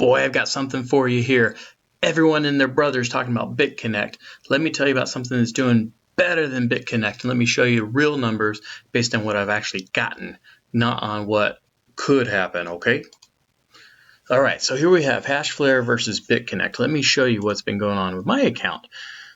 Boy, I've got something for you here. Everyone and their brother is talking about Bitconnect. Let me tell you about something that's doing better than Bitconnect, and let me show you real numbers based on what I've actually gotten, not on what could happen, okay? All right, so here we have Hashflare versus Bitconnect. Let me show you what's been going on with my account.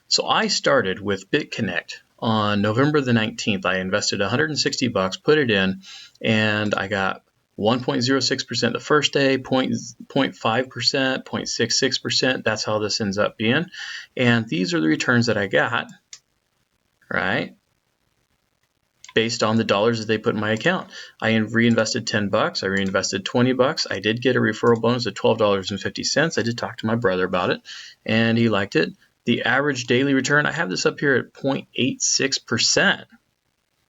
So I started with Bitconnect on November the 19th. I invested 160 bucks, put it in, and I got 1.06% the first day, 0.5%, 0.66%. That's how this ends up being. And these are the returns that I got, right? Based on the dollars that they put in my account. I reinvested 10 bucks. I reinvested 20 bucks. I did get a referral bonus of $12.50. I did talk to my brother about it, and he liked it. The average daily return, I have this up here at 0.86%.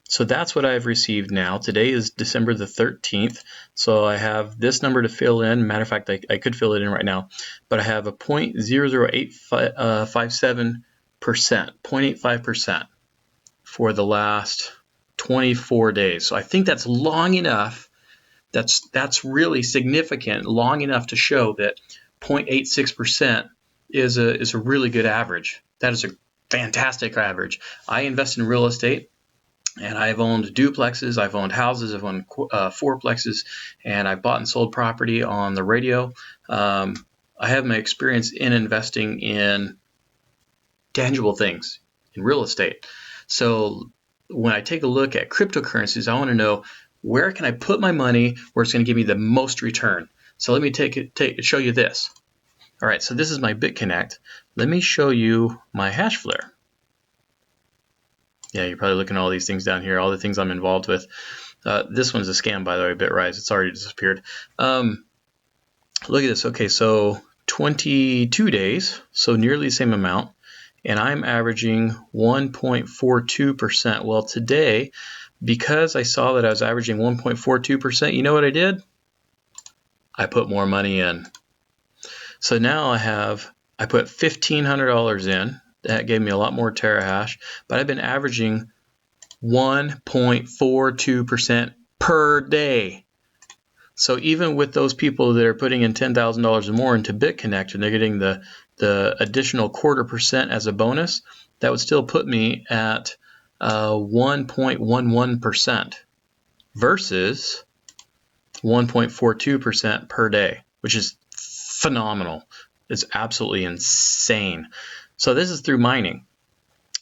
So that's what I've received now. Today is December the 13th. So I have this number to fill in. Matter of fact, I could fill it in right now, but I have a 0.00857%, 0.85% for the last 24 days. So I think that's long enough. That's really significant, long enough to show that 0.86% is a really good average. That is a fantastic average. I invest in real estate, and I've owned duplexes, I've owned houses, I've owned fourplexes, and I've bought and sold property on the radio. I have my experience in investing in tangible things, in real estate. So when I take a look at cryptocurrencies, I want to know, where can I put my money where it's going to give me the most return? So let me show you this. All right, so this is my Bitconnect. Let me show you my Hashflare. Yeah, you're probably looking at all these things down here, all the things I'm involved with. This one's a scam, by the way, Bitrise. It's already disappeared. Look at this. Okay, so 22 days, so nearly the same amount, and I'm averaging 1.42%. Well, today, because I saw that I was averaging 1.42%, you know what I did? I put more money in. So now I put $1,500 in. That gave me a lot more terahash, but I've been averaging 1.42% per day. So even with those people that are putting in $10,000 or more into Bitconnect and they're getting the additional 0.25% as a bonus, that would still put me at 1.11% versus 1.42% per day, which is phenomenal. It's absolutely insane. So this is through mining.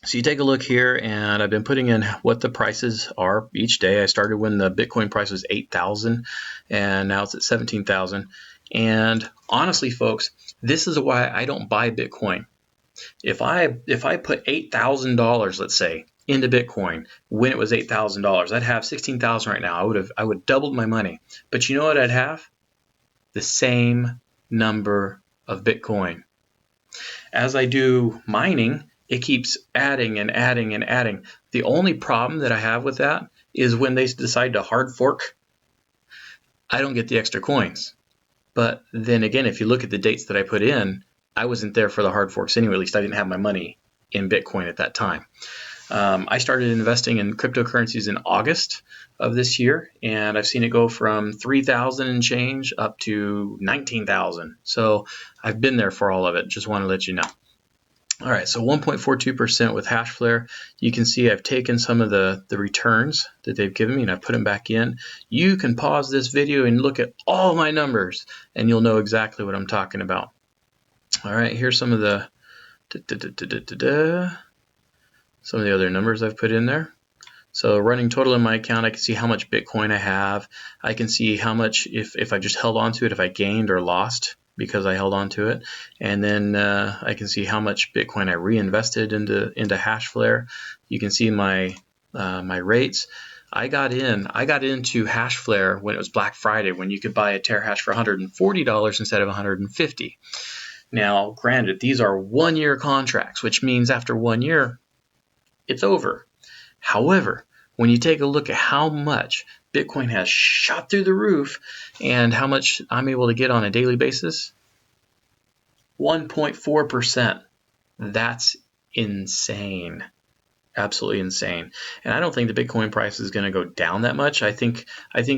So you take a look here, and I've been putting in what the prices are each day. I started when the Bitcoin price was 8,000, and now it's at 17,000. And honestly, folks, this is why I don't buy Bitcoin. If I put $8,000, let's say, into Bitcoin when it was $8,000, I'd have 16,000 right now. I would doubled my money. But you know what I'd have? The same number of Bitcoin. As I do mining, it keeps adding and adding and adding. The only problem that I have with that is when they decide to hard fork, I don't get the extra coins. But then again, if you look at the dates that I put in, I wasn't there for the hard forks anyway. At least I didn't have my money in Bitcoin at that time. I started investing in cryptocurrencies in August of this year, and I've seen it go from 3,000 and change up to 19,000. So I've been there for all of it. Just want to let you know. All right, so 1.42% with Hashflare. You can see I've taken some of the returns that they've given me and I've put them back in. You can pause this video and look at all my numbers and you'll know exactly what I'm talking about. All right, here's some of the other numbers I've put in there. So running total in my account, I can see how much Bitcoin I have. I can see how much, if I just held on to it, if I gained or lost because I held on to it. And then I can see how much Bitcoin I reinvested into Hashflare. You can see my rates. I got into Hashflare when it was Black Friday, when you could buy a terahash for $140 instead of $150. Now, granted, these are 1-year contracts, which means after 1 year, it's over. However, when you take a look at how much Bitcoin has shot through the roof and how much I'm able to get on a daily basis, 1.4%. That's insane. absolutely insane. And I don't think the Bitcoin price is going to go down that much. I think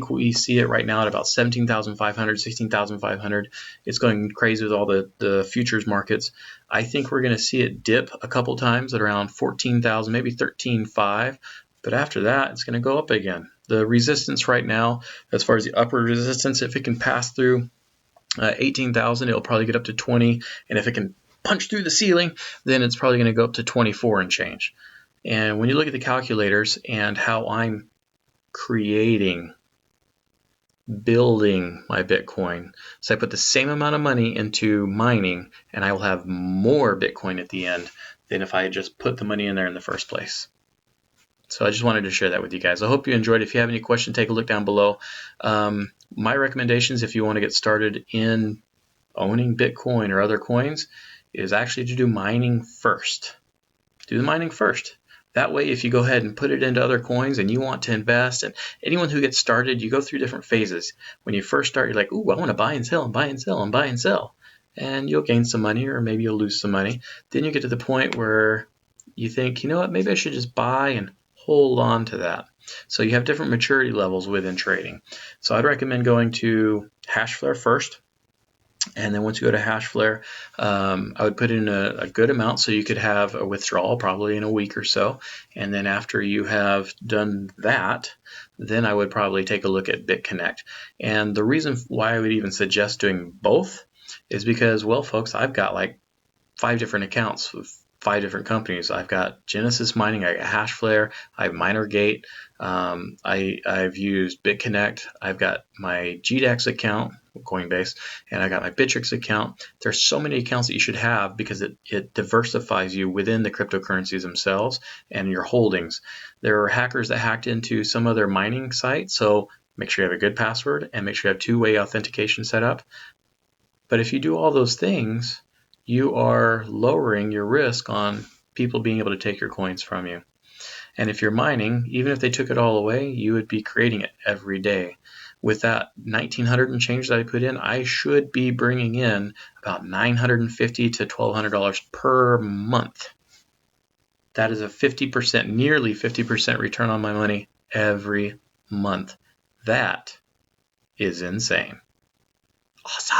we see it right now at about 17,500, 16,500. It's going crazy with all the futures markets. I think we're going to see it dip a couple times at around 14,000, maybe 13,500. But after that, it's going to go up again. The resistance right now, as far as the upward resistance, if it can pass through 18,000, it'll probably get up to 20. And if it can punch through the ceiling, then it's probably going to go up to 24 and change. And when you look at the calculators and how I'm building my Bitcoin, so I put the same amount of money into mining and I will have more Bitcoin at the end than if I had just put the money in there in the first place. So I just wanted to share that with you guys. I hope you enjoyed. If you have any questions, take a look down below. My recommendations, if you want to get started in owning Bitcoin or other coins, is actually to do mining first. Do the mining first. That way, if you go ahead and put it into other coins and you want to invest, and anyone who gets started, you go through different phases. When you first start, you're like, ooh, I want to buy and sell and buy and sell and buy and sell. And you'll gain some money or maybe you'll lose some money. Then you get to the point where you think, you know what, maybe I should just buy and hold on to that. So you have different maturity levels within trading. So I'd recommend going to Hashflare first. And then once you go to Hashflare, I would put in a good amount so you could have a withdrawal probably in a week or so. And then after you have done that, then I would probably take a look at Bitconnect. And the reason why I would even suggest doing both is because, well, folks, I've got like 5 different accounts with 5 different companies. I've got Genesis Mining, I got Hashflare, I have MinerGate, I've used Bitconnect, I've got my GDAX account, Coinbase, and I got my Bittrex account. There's so many accounts that you should have because it diversifies you within the cryptocurrencies themselves and your holdings. There are hackers that hacked into some other mining site, so make sure you have a good password and make sure you have two-way authentication set up. But if you do all those things, you are lowering your risk on people being able to take your coins from you. And if you're mining, even if they took it all away, you would be creating it every day. With that 1,900 and change that I put in, I should be bringing in about $950 to $1,200 per month. That is a 50%, nearly 50% return on my money every month. That is insane. Awesome.